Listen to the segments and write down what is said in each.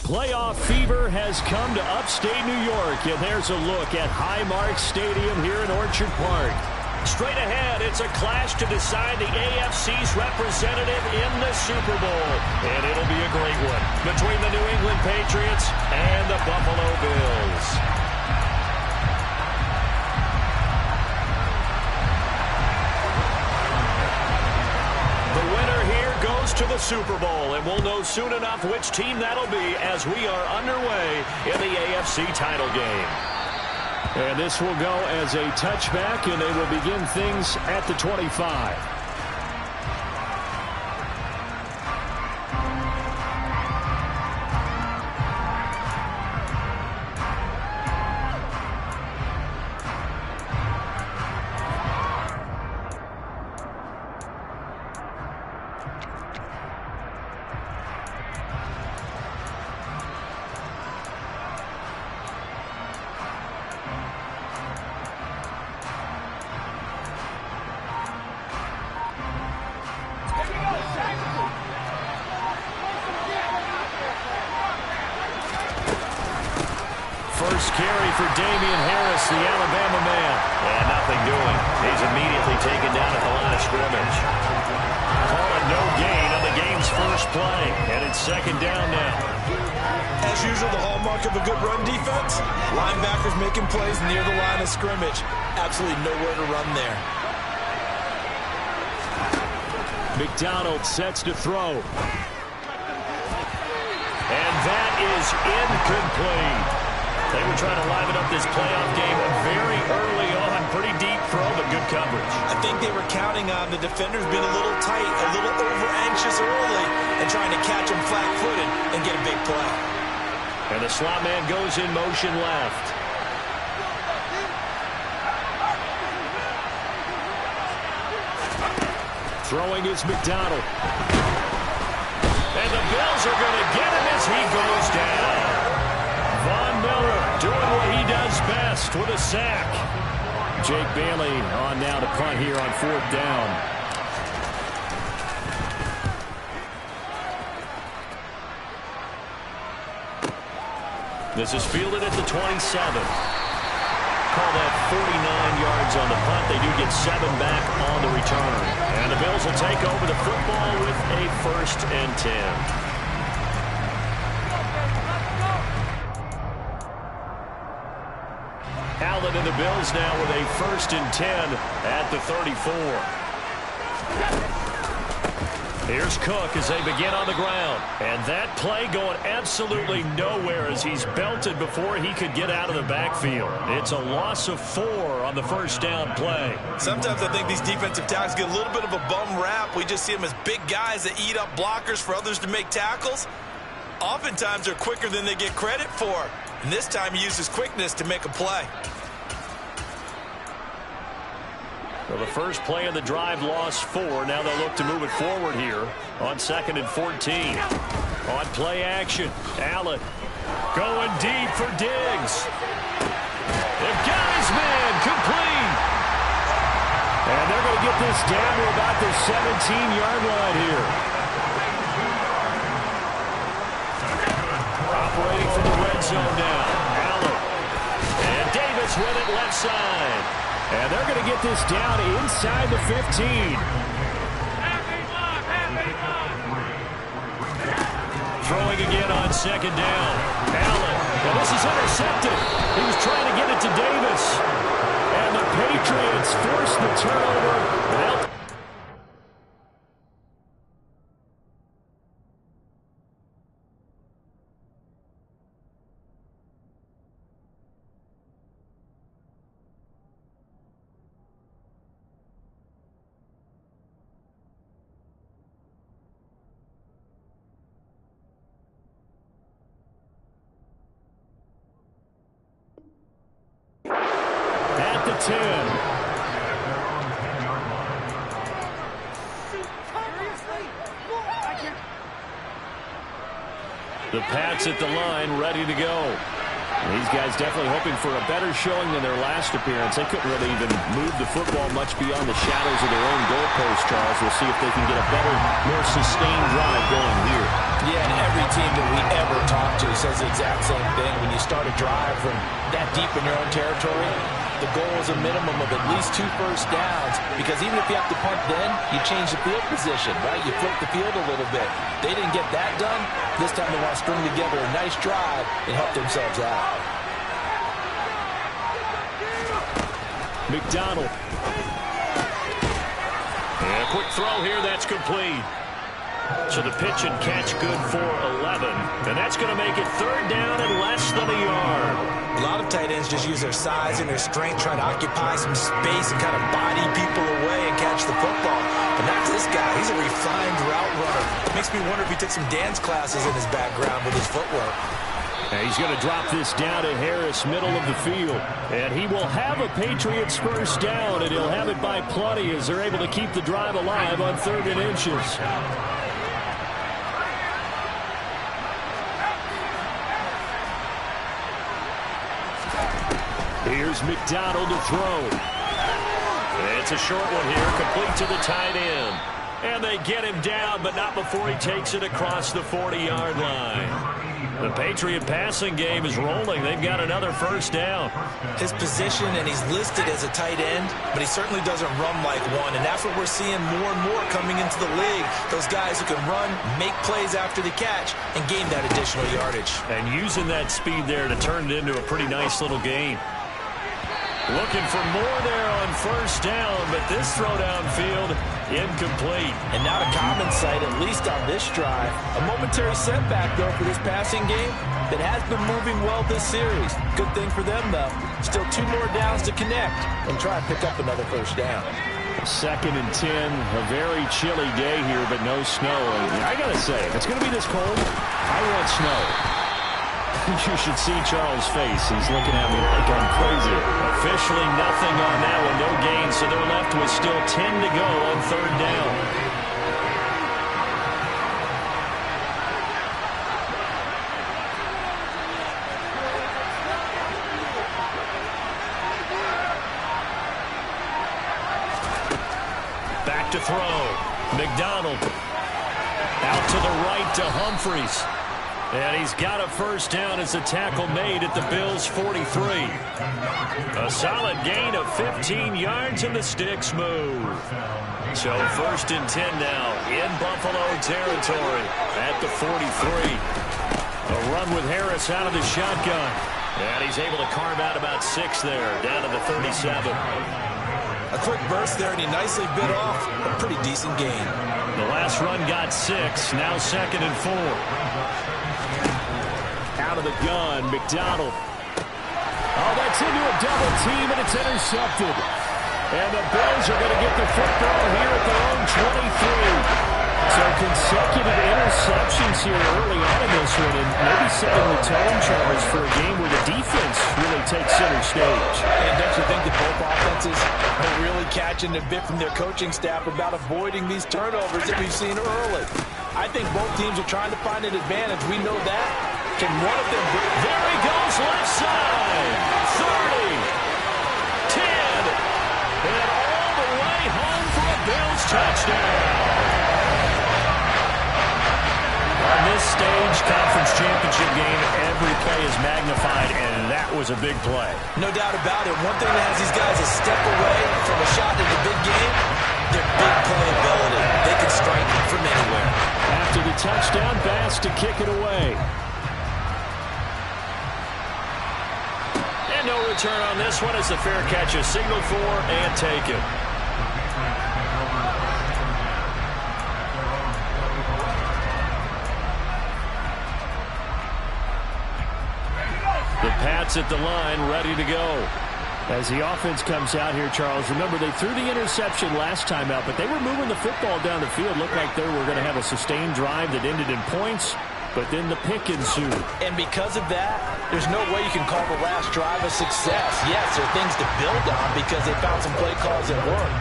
Playoff fever has come to upstate New York, and there's a look at Highmark Stadium here in Orchard Park. Straight ahead, it's a clash to decide the AFC's representative in the Super Bowl. And it'll be a great one between the New England Patriots and the Buffalo Bills. The winner here goes to the Super Bowl, and we'll know soon enough which team that'll be as we are underway in the AFC title game. And this will go as a touchback, and they will begin things at the 25. First carry for Damian Harris, the Alabama man. And nothing doing. He's immediately taken down at the line of scrimmage. Call it no gain on the game's first play. And it's second down now. As usual, the hallmark of a good run defense. Linebackers making plays near the line of scrimmage. Absolutely nowhere to run there. McDonald sets to throw. And that is incomplete. They were trying to liven up this playoff game very early on. Pretty deep throw, but good coverage. I think they were counting on the defenders being a little tight, a little over-anxious early, and trying to catch them flat-footed and get a big play. And the slot man goes in motion left. Throwing is McDonald. And the Bills are going to get him as he goes down. Von Miller doing what he does best with a sack. Jake Bailey on now to punt here on fourth down. This is fielded at the 27. Call that 49 yards on the punt. They do get 7 back on the return. And the Bills will take over the football with a 1st and 10. Allen and the Bills now with a 1st and 10 at the 34. Here's Cook as they begin on the ground. And that play going absolutely nowhere as he's belted before he could get out of the backfield. It's a loss of 4 on the 1st down play. Sometimes I think these defensive tackles get a little bit of a bum rap. We just see them as big guys that eat up blockers for others to make tackles. Oftentimes they're quicker than they get credit for. And this time he uses quickness to make a play. Well, the first play of the drive lost 4. Now they'll look to move it forward here on 2nd and 14. On play action, Allen going deep for Diggs. They've got his man complete. And they're going to get this down to about the 17-yard line here. Operating from the red zone now. Allen. And Davis with it left side. And they're going to get this down inside the 15. Throwing again on 2nd down. Allen. And this is intercepted. He was trying to get it to Davis. And the Patriots force the turnover. At the 10. The Pats at the line, ready to go. These guys definitely hoping for a better showing than their last appearance. They couldn't really even move the football much beyond the shadows of their own goalpost, Charles. We'll see if they can get a better, more sustained drive going here. Yeah, and every team that we ever talk to says the exact same thing. When you start a drive from that deep in your own territory, the goal is a minimum of at least 2 first downs, because even if you have to punt then, you change the field position, right? You flip the field a little bit. They didn't get that done. This time they want to string together a nice drive and help themselves out. McDonald. And a quick throw here, that's complete. So the pitch and catch good for 11. And that's going to make it 3rd down and less than a yard. A lot of tight ends just use their size and their strength, try to occupy some space and kind of body people away and catch the football. But not this guy. He's a refined route runner. Makes me wonder if he took some dance classes in his background with his footwork. And he's going to drop this down to Harris, middle of the field. And he will have a Patriots first down, and he'll have it by plenty as they're able to keep the drive alive on 3rd and inches. Here's McDonald to throw. It's a short one here, complete to the tight end. And they get him down, but not before he takes it across the 40-yard line. The Patriot passing game is rolling. They've got another first down. His position, and he's listed as a tight end, but he certainly doesn't run like one, and that's what we're seeing more and more coming into the league. Those guys who can run, make plays after the catch, and gain that additional yardage. And using that speed there to turn it into a pretty nice little game. Looking for more there on first down, but this throw downfield, incomplete. And not a common sight, at least on this drive. A momentary setback, though, for this passing game that has been moving well this series. Good thing for them, though. Still 2 more downs to connect and try and pick up another first down. 2nd and 10, a very chilly day here, but no snow. I got to say, if it's going to be this cold, I want snow. You should see Charles' face. He's looking at me like I'm crazy. Officially nothing on that one. No gain, so they're left with still 10 to go on 3rd down. Back to throw. McDonald. Out to the right to Humphries. And he's got a first down as a tackle made at the Bills' 43. A solid gain of 15 yards, and the sticks move. So 1st and 10 now in Buffalo territory at the 43. A run with Harris out of the shotgun. And he's able to carve out about 6 there, down to the 37. A quick burst there, and he nicely bit off a pretty decent gain. The last run got 6, now 2nd and 4. Out of the gun, McDonald. Oh, that's into a double team, and it's intercepted. And the Bills are going to get the football here at their own 23. So consecutive interceptions here early on in this one, and maybe setting the tone, Charles, for a game where the defense really takes center stage. And don't you think that both offenses are really catching a bit from their coaching staff about avoiding these turnovers that we've seen early? I think both teams are trying to find an advantage. We know that. Can one of them... There he goes, left side. 30. 10. And all the way home for a Bills touchdown. On this stage, conference championship game, every play is magnified, and that was a big play. No doubt about it. One thing that has these guys a step away from a shot in the big game, their big play ability. They can strike from anywhere. After the touchdown pass to kick it away. And no return on this one as the fair catch is signaled for and taken. The Pats at the line, ready to go. As the offense comes out here, Charles, remember they threw the interception last time out, but they were moving the football down the field. Looked like they were going to have a sustained drive that ended in points, but then the pick ensued. And because of that, there's no way you can call the last drive a success. Yes, there are things to build on because they found some play calls that work.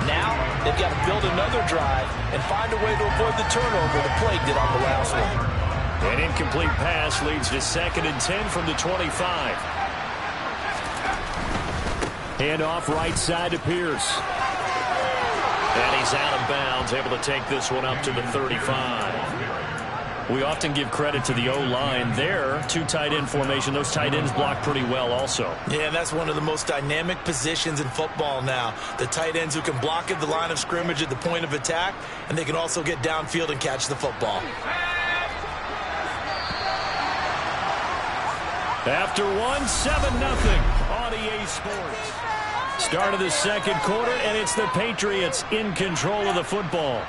Now, they've got to build another drive and find a way to avoid the turnover the play did on the last one. An incomplete pass leads to 2nd and 10 from the 25. Hand off right side to Pierce. And he's out of bounds, able to take this one up to the 35. We often give credit to the O-line. There, two tight end formation. Those tight ends block pretty well also. Yeah, that's one of the most dynamic positions in football now. The tight ends who can block at the line of scrimmage at the point of attack, and they can also get downfield and catch the football. After 1, 7-0 on EA Sports. Start of the second quarter, and it's the Patriots in control of the football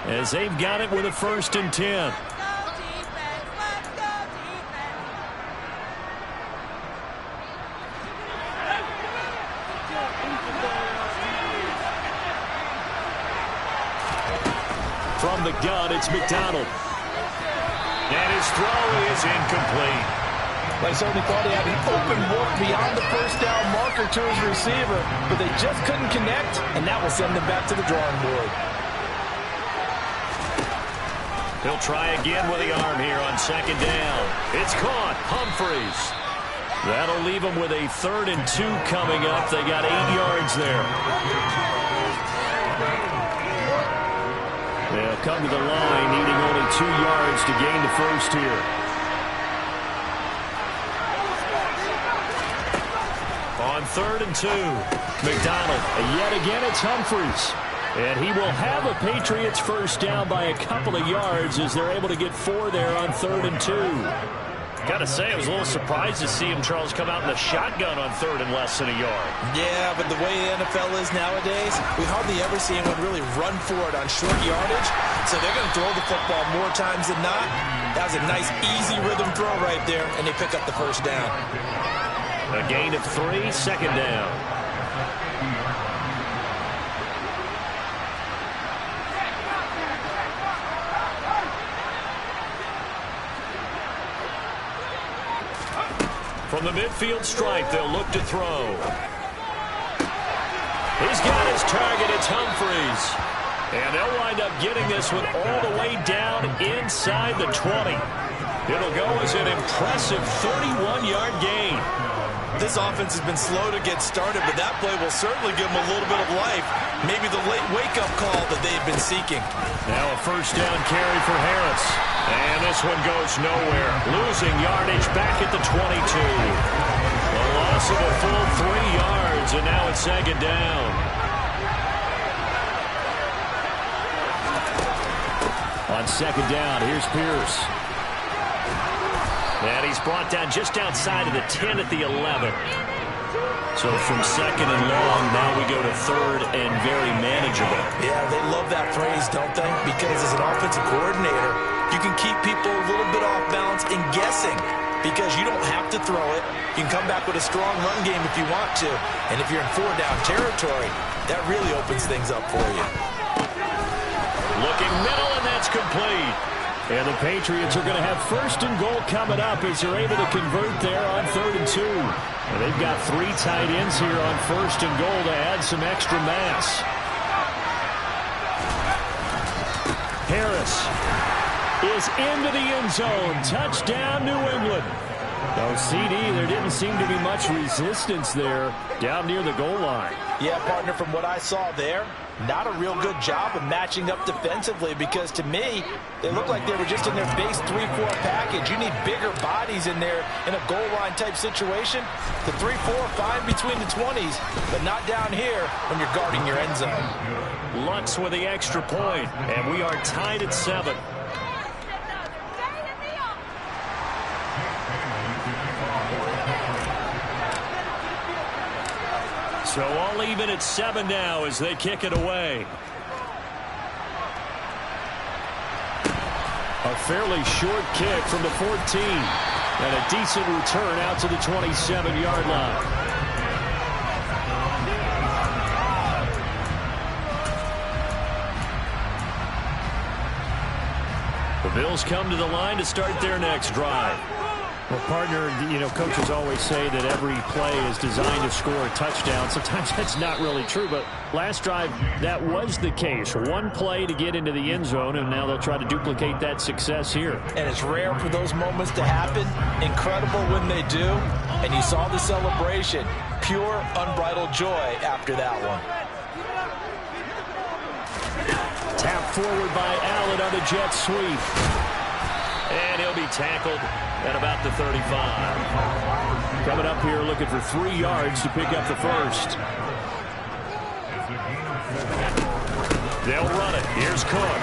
as they've got it with a 1st and 10. From the gun, it's McDonald. And his throw is incomplete. They certainly thought he had an open look beyond the first down marker to his receiver, but they just couldn't connect, and that will send them back to the drawing board. He'll try again with the arm here on 2nd down. It's caught. Humphreys. That'll leave them with a 3rd and 2 coming up. They got 8 yards there. They'll come to the line, needing only 2 yards to gain the first here. On 3rd and 2, McDonald. Yet again, it's Humphreys. And he will have a Patriots first down by a couple of yards as they're able to get 4 there on 3rd and 2. Got to say, I was a little surprised to see him, Charles, come out in the shotgun on 3rd and less than a yard. Yeah, but the way the NFL is nowadays, we hardly ever see anyone really run for it on short yardage. So they're going to throw the football more times than not. That was a nice, easy rhythm throw right there, and they pick up the first down. A gain of 3, 2nd down. From the midfield stripe, they'll look to throw. He's got his target. It's Humphreys. And they'll wind up getting this one all the way down inside the 20. It'll go as an impressive 31-yard gain. This offense has been slow to get started, but that play will certainly give them a little bit of life. Maybe the late wake-up call that they've been seeking. Now a first down carry for Harris. And this one goes nowhere. Losing yardage back at the 22. A loss of a full 3 yards, and now it's 2nd down. On 2nd down, here's Pierce. And he's brought down just outside of the 10 at the 11. So from 2nd and long, now we go to 3rd and very manageable. Yeah, they love that phrase, don't they? Because as an offensive coordinator, you can keep people a little bit off balance and guessing because you don't have to throw it. You can come back with a strong run game if you want to. And if you're in 4-down territory, that really opens things up for you. Looking middle, and that's complete. And the Patriots are going to have 1st and goal coming up as they're able to convert there on 3rd and 2. And they've got 3 tight ends here on 1st and goal to add some extra mass. Harris is into the end zone. Touchdown, New England. No CD, there didn't seem to be much resistance there down near the goal line. Yeah, partner, from what I saw there, not a real good job of matching up defensively because to me, they look like they were just in their base 3-4 package. You need bigger bodies in there in a goal line type situation. The 3-4 fine between the 20s, but not down here when you're guarding your end zone. Lutz with the extra point, and we are tied at 7. So all even at 7 now as they kick it away. A fairly short kick from the 14. And a decent return out to the 27-yard line. The Bills come to the line to start their next drive. Well, partner, you know, coaches always say that every play is designed to score a touchdown. Sometimes that's not really true, but last drive, that was the case. One play to get into the end zone, and now they'll try to duplicate that success here. And it's rare for those moments to happen. Incredible when they do. And you saw the celebration. Pure, unbridled joy after that one. Tap forward by Allen on the jet sweep. And he'll be tackled at about the 35. Coming up here looking for 3 yards to pick up the first. They'll run it. Here's Cook.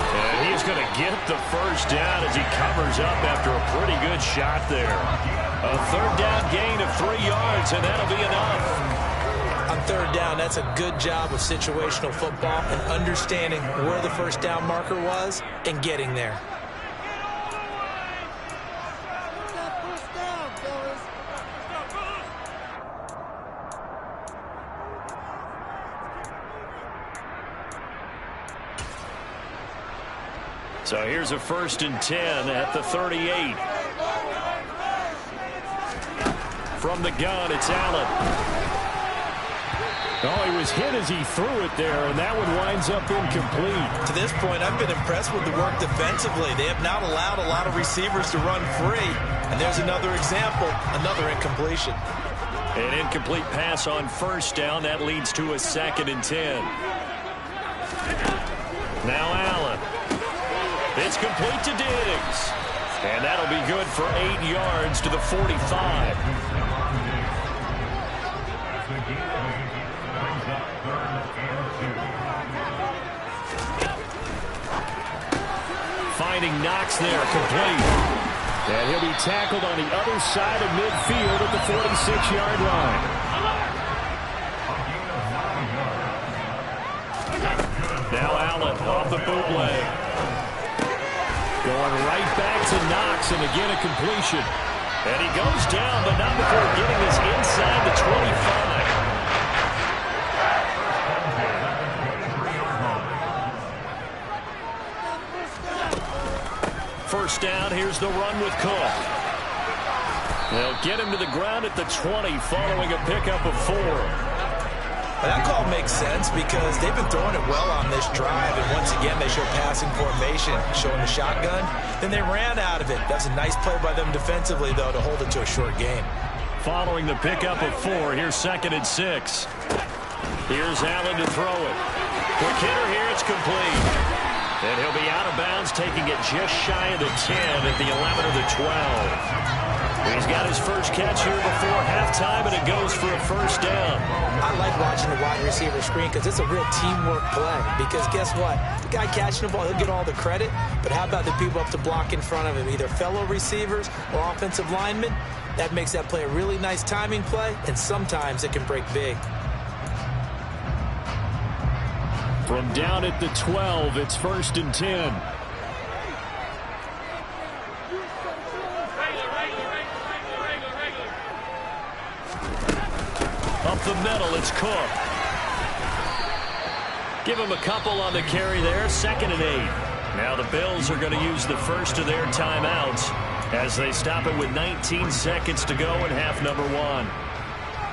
And he's going to get the first down as he covers up after a pretty good shot there. A third down gain of 3 yards, and that'll be enough. On third down, that's a good job of situational football and understanding where the first down marker was and getting there. So here's a 1st and 10 at the 38. From the gun, it's Allen. Oh, he was hit as he threw it there, and that one winds up incomplete. To this point, I've been impressed with the work defensively. They have not allowed a lot of receivers to run free. And there's another example, another incompletion. An incomplete pass on 1st down. That leads to a 2nd and 10. Now Allen. It's complete to Diggs. And that'll be good for 8 yards to the 45. Finding Knox there, complete. And he'll be tackled on the other side of midfield at the 46-yard line. Now Allen off the bootleg. Going right back to Knox, and again a completion. And he goes down, but not before getting this inside the 25. First down, here's the run with Cook. They'll get him to the ground at the 20 following a pickup of 4. That call makes sense because they've been throwing it well on this drive, and once again they show passing formation, showing the shotgun. Then they ran out of it. That's a nice play by them defensively, though, to hold it to a short game. Following the pickup of 4, here's 2nd and 6. Here's Allen to throw it. Quick hitter here, it's complete. And he'll be out of bounds, taking it just shy of the 10 at the 11 or the 12. He's got his first catch here before halftime, and it goes for a first down. I like watching the wide receiver screen because it's a real teamwork play. Because guess what? The guy catching the ball, he'll get all the credit. But how about the people up to block in front of him, either fellow receivers or offensive linemen? That makes that play a really nice timing play, and sometimes it can break big. From down at the 12, it's 1st and 10. Up the middle, it's Cook. Give him a couple on the carry there, 2nd and 8. Now the Bills are going to use the first of their timeouts as they stop it with 19 seconds to go in half number 1.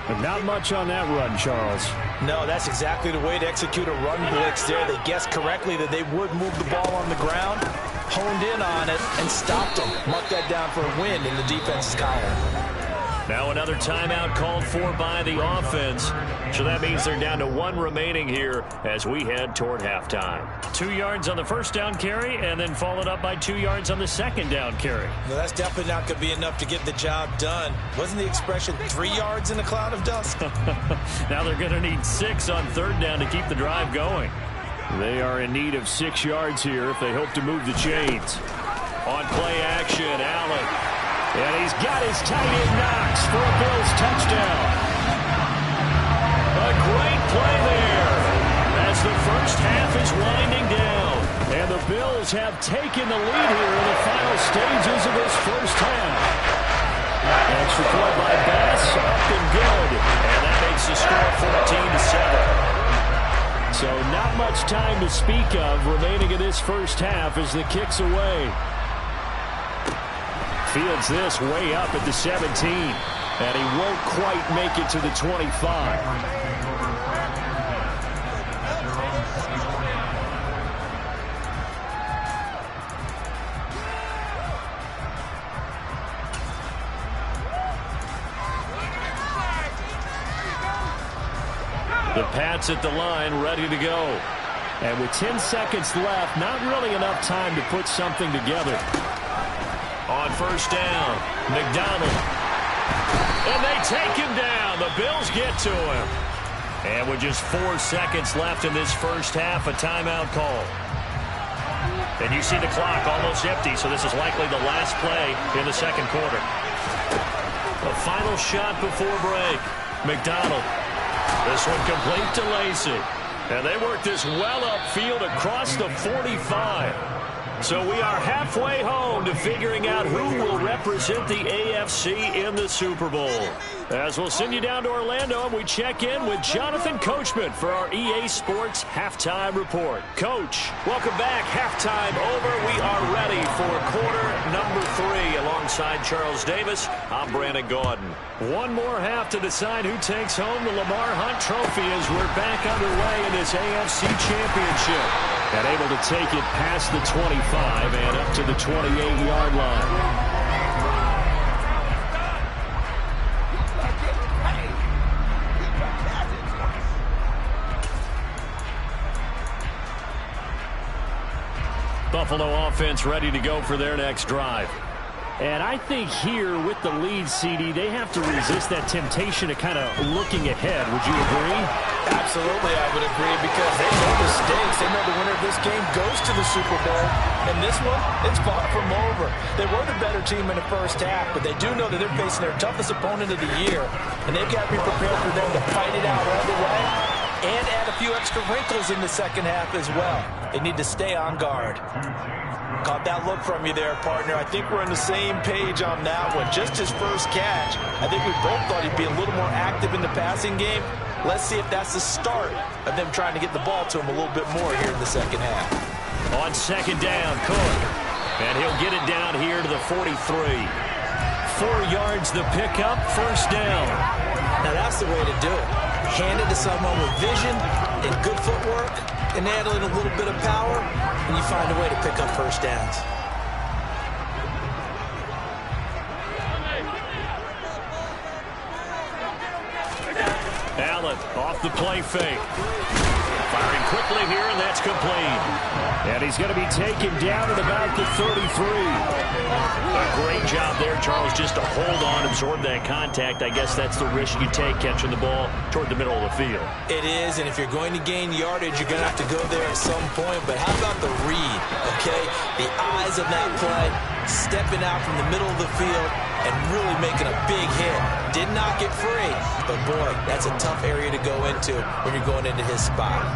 But not much on that run, Charles. No, that's exactly the way to execute a run blitz there. They guessed correctly that they would move the ball on the ground, honed in on it, and stopped them. Mark that down for a win in the defense's column. Now another timeout called for by the offense. So that means they're down to 1 remaining here as we head toward halftime. 2 yards on the first down carry, and then followed up by 2 yards on the second down carry. No, that's definitely not going to be enough to get the job done. Wasn't the expression 3 yards in a cloud of dust? Now they're going to need 6 on third down to keep the drive going. They are in need of 6 yards here if they hope to move the chains. On play action, Allen. And he's got his tight end Knox for a Bills touchdown. A great play there as the first half is winding down. And the Bills have taken the lead here in the final stages of this first half. Extra point by Bass, up and good. And that makes the score 14-7. So not much time to speak of remaining in this first half as the kick's away. Fields this way up at the 17. And he won't quite make it to the 25. The Pats at the line, ready to go. And with 10 seconds left, not really enough time to put something together. On first down, McDonald. And they take him down. The Bills get to him. And with just 4 seconds left in this first half, a timeout call. And you see the clock almost empty, so this is likely the last play in the second quarter. A final shot before break. McDonald. This one complete to Lacey. And they work this well upfield across the 45. So we are halfway home to figuring out who will represent the AFC in the Super Bowl. As we'll send you down to Orlando, and we check in with Jonathan Coachman for our EA Sports Halftime Report. Coach, welcome back. Halftime over. We are ready for quarter number 3. Alongside Charles Davis, I'm Brandon Gaudin. One more half to decide who takes home the Lamar Hunt Trophy as we're back underway in this AFC Championship. And able to take it past the 25 and up to the 28-yard line. Buffalo offense ready to go for their next drive. And I think here with the lead, CD, they have to resist that temptation of kind of looking ahead. Would you agree? Absolutely, I would agree, because they know the stakes. They know the winner of this game goes to the Super Bowl. And this one, it's far from over. They were the better team in the first half, but they do know that they're facing their toughest opponent of the year. And they've got to be prepared for them to fight it out all the way and add a few extra wrinkles in the second half as well. They need to stay on guard. Caught that look from you there, partner. I think we're on the same page on that one. Just his first catch. I think we both thought he'd be a little more active in the passing game. Let's see if that's the start of them trying to get the ball to him a little bit more here in the second half. On second down, Cook. And he'll get it down here to the 43. 4 yards the pickup, first down. Now that's the way to do it. Hand it to someone with vision and good footwork, and add in a little bit of power, and you find a way to pick up first downs. Allen off the play fake. Firing quickly here, and that's complete. And he's going to be taken down at about the 33. A great job there, Charles, just to hold on, absorb that contact. I guess that's the risk you take catching the ball toward the middle of the field. It is, and if you're going to gain yardage, you're going to have to go there at some point. But how about the read, okay? The eyes of that play, stepping out from the middle of the field and really making a big hit. Did not get free, but boy, that's a tough area to go into when you're going into his spot.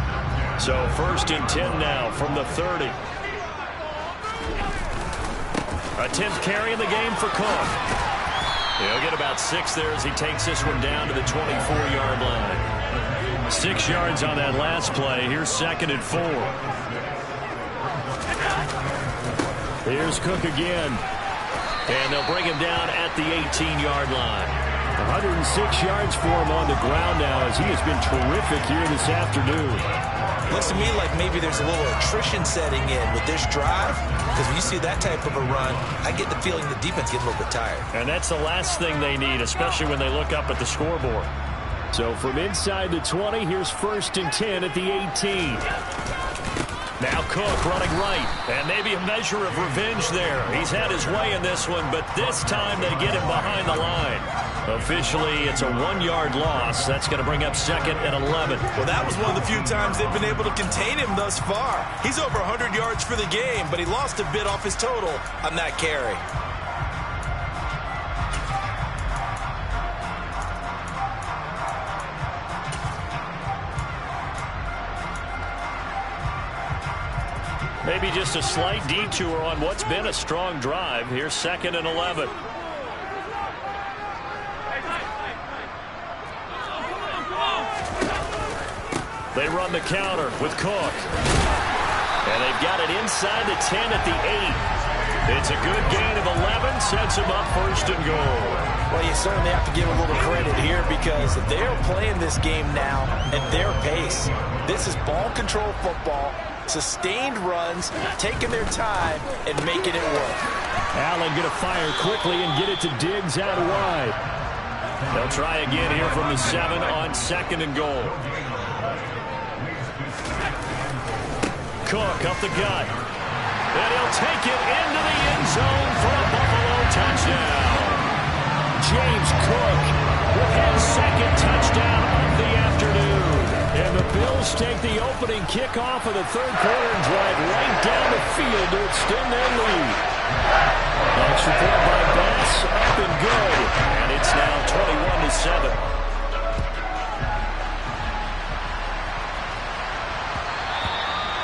So first and 10 now from the 30. A 10th carry in the game for Cook. He'll get about 6 there as he takes this one down to the 24-yard line. 6 yards on that last play. Here's second and 4. Here's Cook again. And they'll bring him down at the 18-yard line. 106 yards for him on the ground now as he has been terrific here this afternoon. Looks to me like maybe there's a little attrition setting in with this drive, because when you see that type of a run, I get the feeling the defense gets a little bit tired. And that's the last thing they need, especially when they look up at the scoreboard. So from inside the 20, here's first and 10 at the 18. Now Cook running right, and maybe a measure of revenge there. He's had his way in this one, but this time they get him behind the line. Officially, it's a 1-yard loss. That's going to bring up second and 11. Well, that was one of the few times they've been able to contain him thus far. He's over 100 yards for the game, but he lost a bit off his total on that carry. Maybe just a slight detour on what's been a strong drive. Here's second and 11. They run the counter with Cook. And they've got it inside the 10 at the 8. It's a good gain of 11. Sets them up first and goal. Well, you certainly have to give a little credit here because they're playing this game now at their pace. This is ball control football, sustained runs, taking their time, and making it work. Allen going to fire quickly and get it to Diggs out wide. They'll try again here from the 7 on second and goal. Cook up the gut. And he'll take it into the end zone for a Buffalo touchdown. James Cook with his second touchdown of the afternoon. And the Bills take the opening kickoff of the third quarter and drive right down the field to extend their lead. Extra point by Bass, up and good. And it's now 21-7.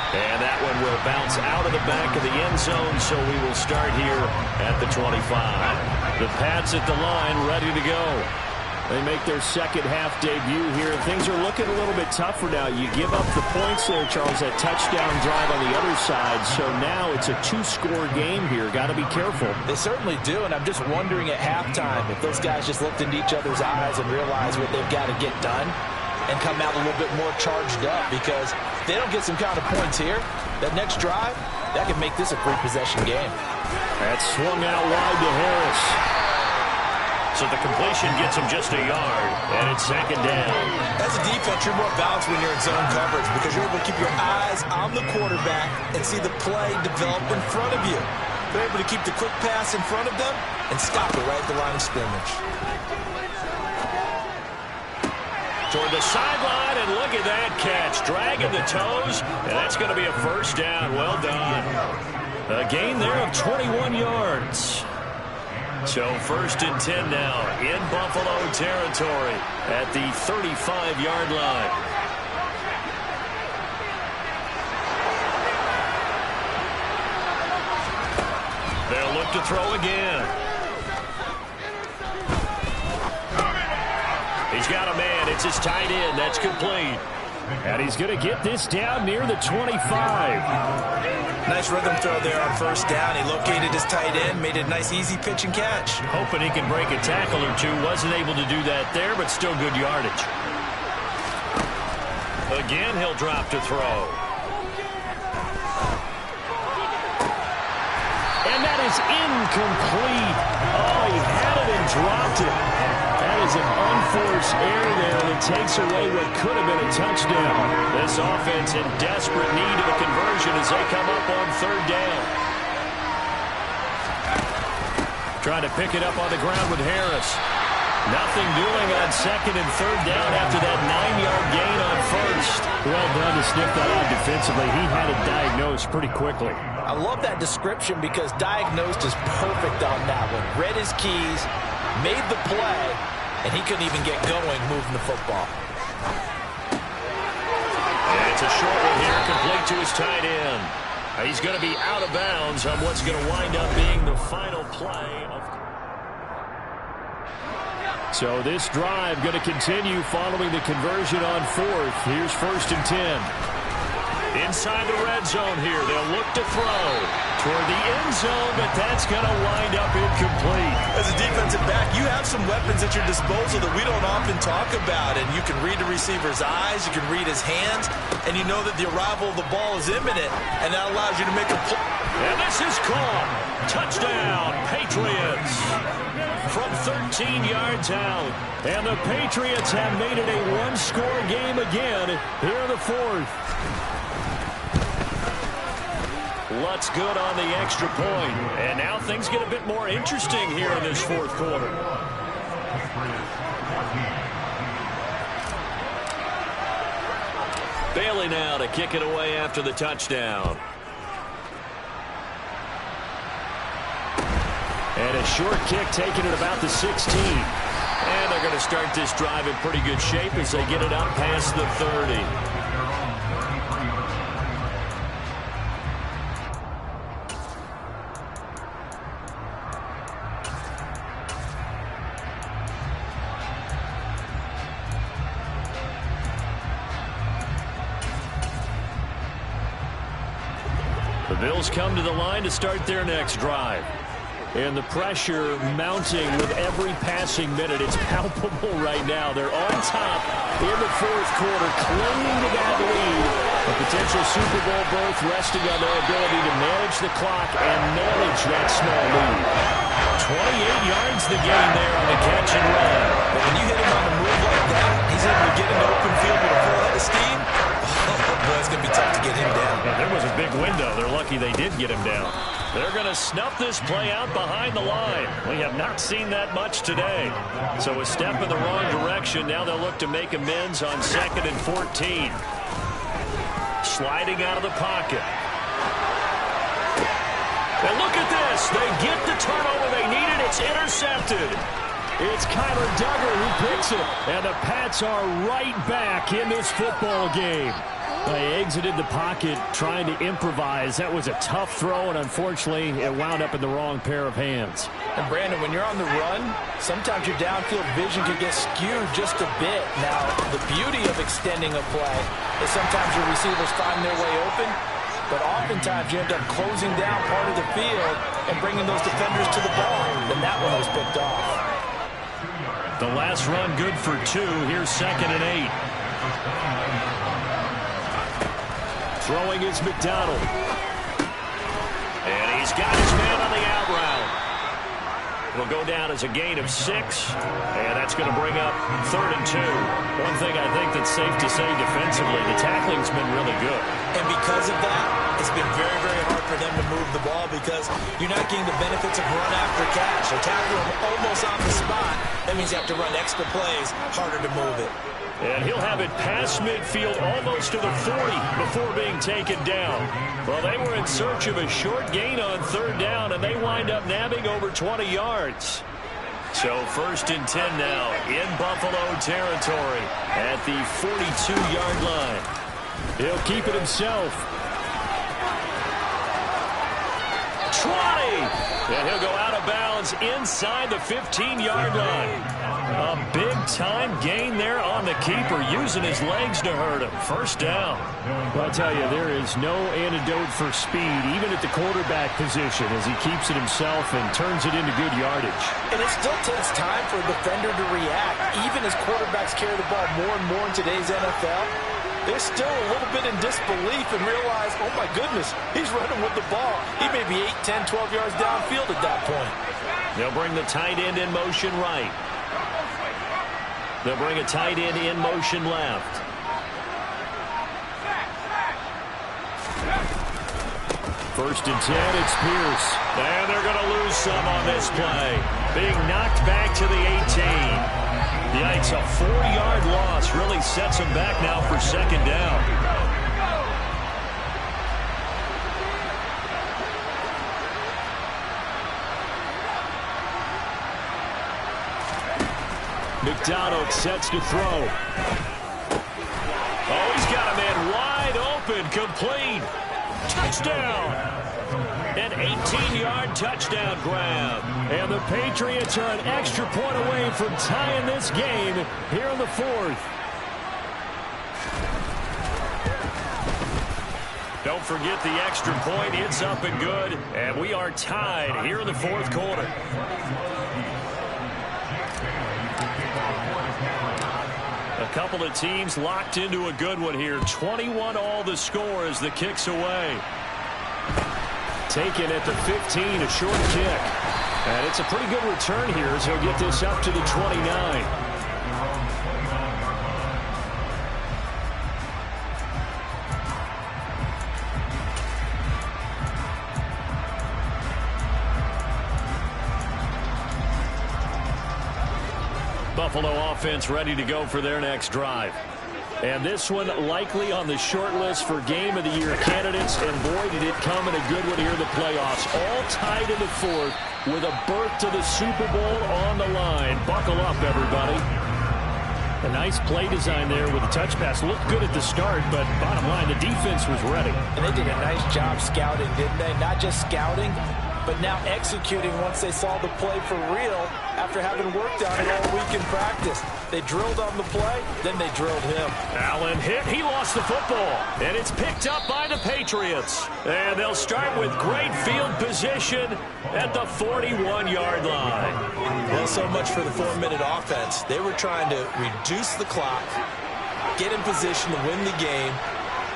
And that one will bounce out of the back of the end zone, so we will start here at the 25. The Pats at the line, ready to go. They make their second half debut here. Things are looking a little bit tougher now. You give up the points there, Charles, that touchdown drive on the other side. So now it's a two-score game here. Got to be careful. They certainly do, and I'm just wondering at halftime if those guys just looked into each other's eyes and realized what they've got to get done and come out a little bit more charged up, because if they don't get some kind of points here, that next drive, that could make this a free-possession game. That's swung out wide to Harris. So the completion gets him just a yard, and it's second down. As a defense, you're more balanced when you're in zone coverage because you're able to keep your eyes on the quarterback and see the play develop in front of you. They're able to keep the quick pass in front of them and stop it right at the line of scrimmage. Toward the sideline, and look at that catch. Dragging the toes, and that's going to be a first down. Well done. A gain there of 21 yards. So 1st and 10 now in Buffalo territory at the 35-yard line. They'll look to throw again. He's got a man. It's his tight end. That's complete. And he's going to get this down near the 25. Nice rhythm throw there on first down. He located his tight end, made it a nice easy pitch and catch. Hoping he can break a tackle or two. Wasn't able to do that there, but still good yardage. Again, he'll drop to throw. And that is incomplete. Oh, he had it and dropped it. That is an unforced error there that takes away what could have been a touchdown. This offense in desperate need of a conversion as they come up on third down. Trying to pick it up on the ground with Harris. Nothing doing on second and third down after that 9-yard gain on first. Well done to sniff that out defensively. He had it diagnosed pretty quickly. I love that description because diagnosed is perfect on that one. Read his keys, made the play, and he couldn't even get going moving the football. And it's a short one here, complete to his tight end. He's going to be out of bounds on what's going to wind up being the final play of... So this drive going to continue following the conversion on fourth. Here's 1st and 10. Inside the red zone here. They'll look to throw toward the end zone, but that's going to wind up incomplete. As a defensive back, you have some weapons at your disposal that we don't often talk about, and you can read the receiver's eyes, you can read his hands, and you know that the arrival of the ball is imminent, and that allows you to make a play. And this is caught. Touchdown, Patriots. From 13 yards out. And the Patriots have made it a one-score game again here in the fourth. Lutz good on the extra point. And now things get a bit more interesting here in this fourth quarter. Bailey now to kick it away after the touchdown. And a short kick taken at about the 16. And they're going to start this drive in pretty good shape as they get it up past the 30. The Bills come to the line to start their next drive. And the pressure mounting with every passing minute. It's palpable right now. They're on top in the fourth quarter, clinging to that lead. A potential Super Bowl berth resting on their ability to manage the clock and manage that small lead. 28 yards the gain there on the catch and run. But when you hit him on the move like that, he's able to get into open field with a full head of steam. Oh, boy, it's going to be tough to get him down. Yeah, there was a big lucky they did get him down. They're going to snuff this play out behind the line. We have not seen that much today. So a step in the wrong direction. Now they'll look to make amends on 2nd and 14. Sliding out of the pocket. And look at this. They get the turnover they needed. It's intercepted. It's Kyler Duggar who picks it. And the Pats are right back in this football game. They exited the pocket trying to improvise. That was a tough throw, and unfortunately, it wound up in the wrong pair of hands. And, Brandon, when you're on the run, sometimes your downfield vision can get skewed just a bit. Now, the beauty of extending a play is sometimes your receivers find their way open, but oftentimes you end up closing down part of the field and bringing those defenders to the ball. And that one was picked off. The last run good for 2. Here's 2nd and 8. Throwing is McDonald. And he's got his man on the out route. It'll go down as a gain of 6. And that's going to bring up 3rd and 2. One thing I think that's safe to say defensively, the tackling's been really good. And because of that, it's been very, very hard for them to move the ball because you're not getting the benefits of run after catch. They tackle him almost on the spot. That means you have to run extra plays, harder to move it. And he'll have it past midfield almost to the 40 before being taken down. Well, they were in search of a short gain on 3rd down, and they wind up nabbing over 20 yards. So 1st and 10 now in Buffalo territory at the 42-yard line. He'll keep it himself. 20! And he'll go out of bounds inside the 15-yard line. A big-time gain there on the keeper, using his legs to hurt him. 1st down. Well, I'll tell you, there is no antidote for speed, even at the quarterback position, as he keeps it himself and turns it into good yardage. And it still takes time for a defender to react. Even as quarterbacks carry the ball more and more in today's NFL, they're still a little bit in disbelief and realize, oh, my goodness, he's running with the ball. He may be 8, 10, 12 yards downfield at that point. They'll bring the tight end in motion right. They'll bring a tight end in motion left. First and 10, it's Pierce. And they're going to lose some on this play. Being knocked back to the 18. Yikes, a 4-yard loss really sets them back now for 2nd down. McDonald sets to throw. Oh, he's got a man wide open, complete. Touchdown. An 18-yard touchdown grab. And the Patriots are an extra point away from tying this game here in the 4th. Don't forget the extra point. It's up and good. And we are tied here in the 4th quarter. A couple of teams locked into a good one here. 21 all the score as the kick's away. Taken at the 15, a short kick. And it's a pretty good return here as he'll get this up to the 29. Buffalo offense ready to go for their next drive. And this one likely on the short list for Game of the Year candidates. And boy, did it come in a good one here in the playoffs. All tied in the 4th with a berth to the Super Bowl on the line. Buckle up, everybody. A nice play design there with a touch pass. Looked good at the start, but bottom line, the defense was ready. And they did a nice job scouting, didn't they? Not just scouting, but now executing once they saw the play for real after having worked on it all week in practice. They drilled on the play, then they drilled him. Allen hit. He lost the football. And it's picked up by the Patriots. And they'll start with great field position at the 41-yard line. Well, so much for the 4-minute offense. They were trying to reduce the clock, get in position to win the game,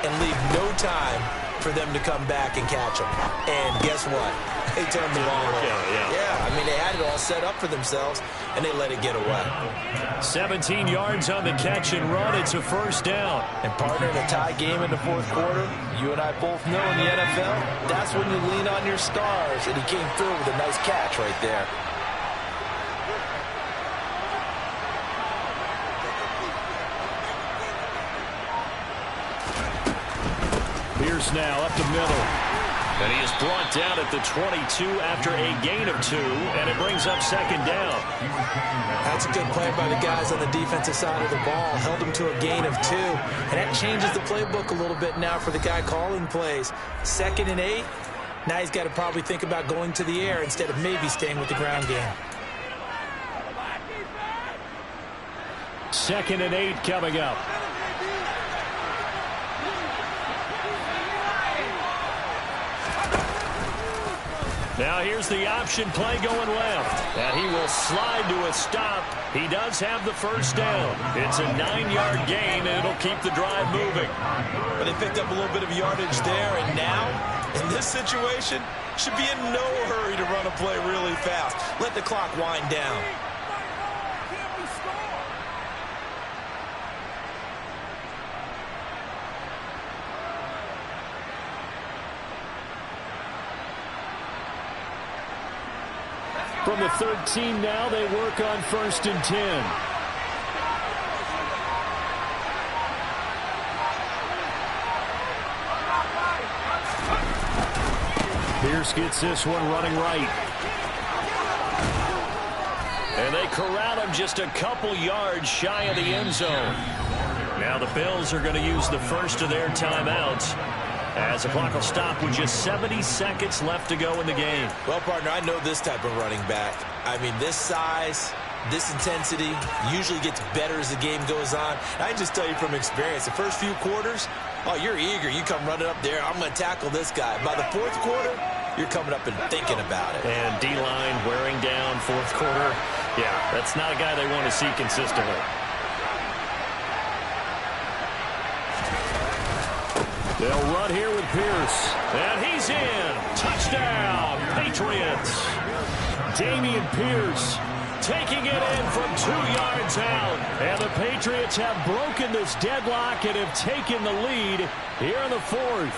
and leave no time for them to come back and catch them. And guess what? They turned the ball over. Yeah. I mean, they had it all set up for themselves, and they let it get away. 17 yards on the catch and run. It's a first down. And partner, in a tie game in the fourth quarter, you and I both know in the NFL, that's when you lean on your stars. And he came through with a nice catch right there. Pierce now up the middle. And he is brought down at the 22 after a gain of 2, and it brings up second down. That's a good play by the guys on the defensive side of the ball. Held them to a gain of 2. And that changes the playbook a little bit now for the guy calling plays. 2nd and 8. Now he's got to probably think about going to the air instead of maybe staying with the ground game. 2nd and 8 coming up. Now here's the option play going left. And he will slide to a stop. He does have the first down. It's a 9-yard gain, and it'll keep the drive moving. But they picked up a little bit of yardage there, and now, in this situation, should be in no hurry to run a play really fast. Let the clock wind down. From the 13 now, they work on 1st and 10. Pierce gets this one running right. And they corral him just a couple yards shy of the end zone. Now the Bills are going to use the first of their timeouts, as the clock will stop with just 70 seconds left to go in the game. Well, partner, I know this type of running back. I mean, this size, this intensity usually gets better as the game goes on. I can just tell you from experience, the first few quarters, oh, you're eager. You come running up there, I'm going to tackle this guy. By the fourth quarter, you're coming up and thinking about it. And D-line wearing down fourth quarter. Yeah, that's not a guy they want to see consistently. They'll run here with Pierce. And he's in. Touchdown, Patriots. Dameon Pierce taking it in from 2 yards out. And the Patriots have broken this deadlock and have taken the lead here in the fourth.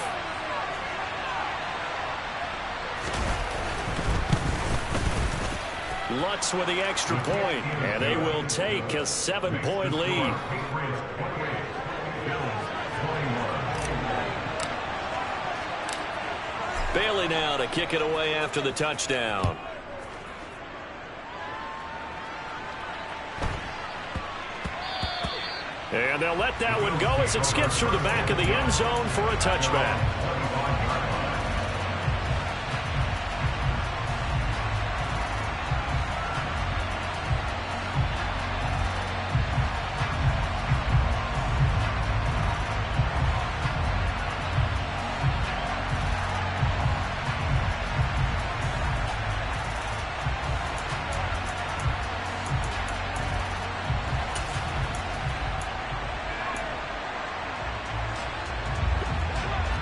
Lutz with the extra point, and they will take a 7-point lead. Bailey now to kick it away after the touchdown. And they'll let that one go as it skips through the back of the end zone for a touchback.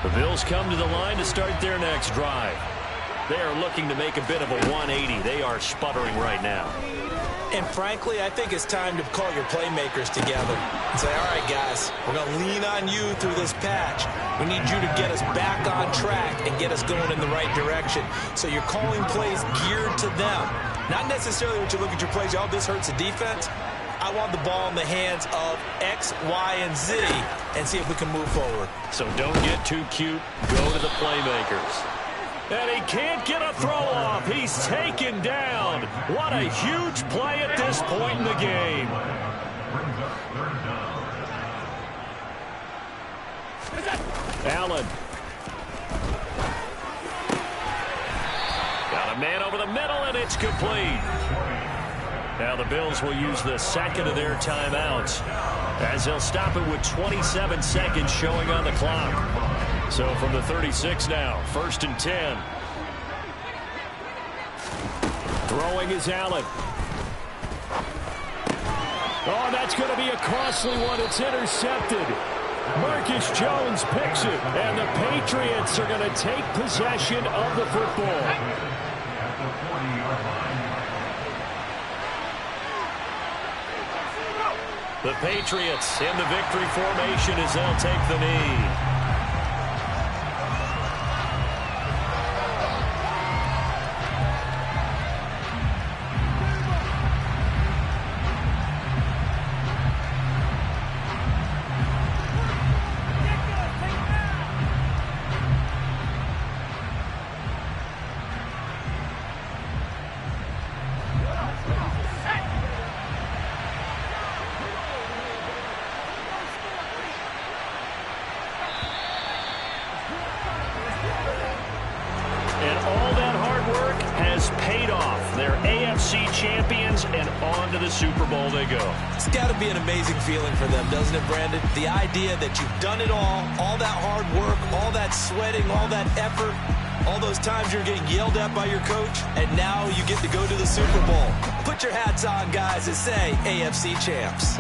The Bills come to the line to start their next drive. They are looking to make a bit of a 180. They are sputtering right now. And frankly, I think it's time to call your playmakers together and say, all right, guys, we're going to lean on you through this patch. We need you to get us back on track and get us going in the right direction. So you're calling plays geared to them. Not necessarily when you look at your plays, oh, this hurts the defense. I want the ball in the hands of X, Y, and Z and see if we can move forward. So don't get too cute. Go to the playmakers. And he can't get a throw off. He's taken down. What a huge play at this point in the game. Allen. Got a man over the middle, and it's complete. Now the Bills will use the second of their timeouts, as they'll stop it with 27 seconds showing on the clock. So from the 36 now, 1st and 10. Throwing is Allen. Oh, that's going to be a costly one. It's intercepted. Marcus Jones picks it, and the Patriots are going to take possession of the football. The Patriots in the victory formation as they'll take the knee. And all that hard work has paid off. They're AFC champions, and on to the Super Bowl they go. It's got to be an amazing feeling for them, doesn't it, Brandon? The idea that you've done it all that hard work, all that sweating, all that effort, all those times you're getting yelled at by your coach, and now you get to go to the Super Bowl. Put your hats on, guys, and say AFC champs.